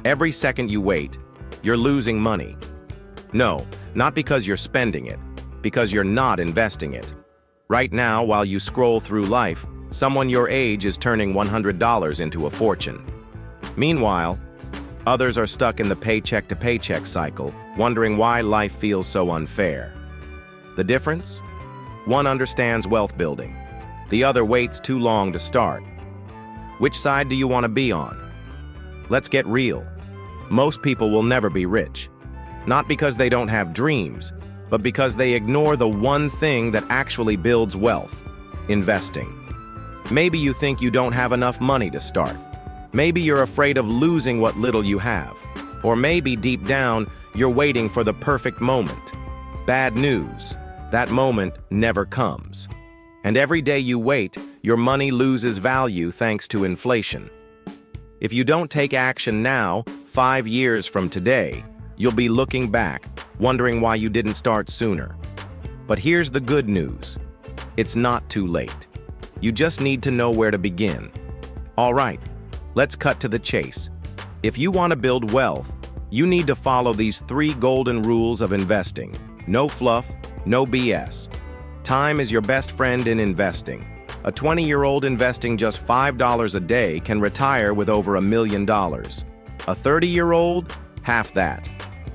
Every second you wait, you're losing money. No, not because you're spending it, because you're not investing it. Right now, while you scroll through life, someone your age is turning $100 into a fortune. Meanwhile, others are stuck in the paycheck-to-paycheck cycle, wondering why life feels so unfair. The difference? One understands wealth building. The other waits too long to start. Which side do you want to be on? Let's get real. Most people will never be rich. Not because they don't have dreams, but because they ignore the one thing that actually builds wealth: investing. Maybe you think you don't have enough money to start. Maybe you're afraid of losing what little you have. Or maybe deep down, you're waiting for the perfect moment. Bad news, that moment never comes. And every day you wait, your money loses value thanks to inflation. If you don't take action now, 5 years from today, you'll be looking back, wondering why you didn't start sooner. But here's the good news. It's not too late. You just need to know where to begin. All right, let's cut to the chase. If you want to build wealth, you need to follow these 3 golden rules of investing. No fluff, no BS. Time is your best friend in investing. A 20-year-old investing just $5 a day can retire with over $1 million. A 30-year-old, half that.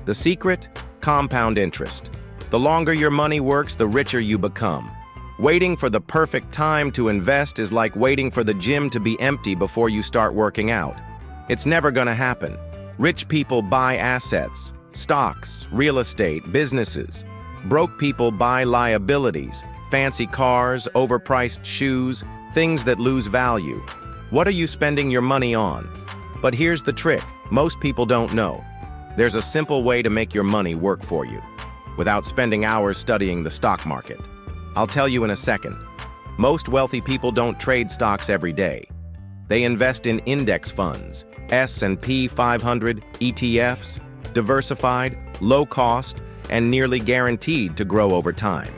The secret? Compound interest. The longer your money works, the richer you become. Waiting for the perfect time to invest is like waiting for the gym to be empty before you start working out. It's never gonna happen. Rich people buy assets, stocks, real estate, businesses. Broke people buy liabilities, fancy cars, overpriced shoes, things that lose value. What are you spending your money on? But here's the trick, most people don't know. There's a simple way to make your money work for you, without spending hours studying the stock market. I'll tell you in a second. Most wealthy people don't trade stocks every day. They invest in index funds, S&P 500, ETFs, diversified, low cost, and nearly guaranteed to grow over time.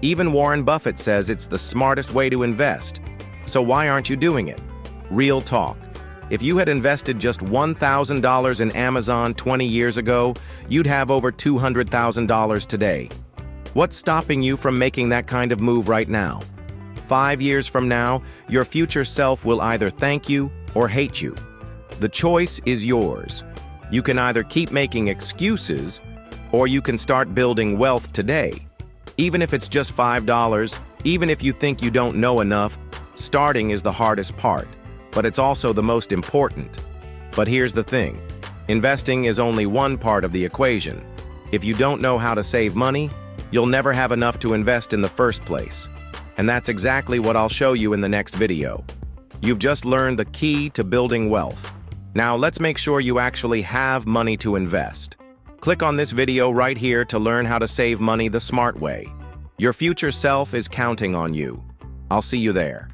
Even Warren Buffett says it's the smartest way to invest. So why aren't you doing it? Real talk. If you had invested just $1,000 in Amazon 20 years ago, you'd have over $200,000 today. What's stopping you from making that kind of move right now? 5 years from now, your future self will either thank you or hate you. The choice is yours. You can either keep making excuses, or you can start building wealth today. Even if it's just $5, even if you think you don't know enough, starting is the hardest part, but it's also the most important. But here's the thing, investing is only one part of the equation. If you don't know how to save money, you'll never have enough to invest in the first place. And that's exactly what I'll show you in the next video. You've just learned the key to building wealth. Now let's make sure you actually have money to invest. Click on this video right here to learn how to save money the smart way. Your future self is counting on you. I'll see you there.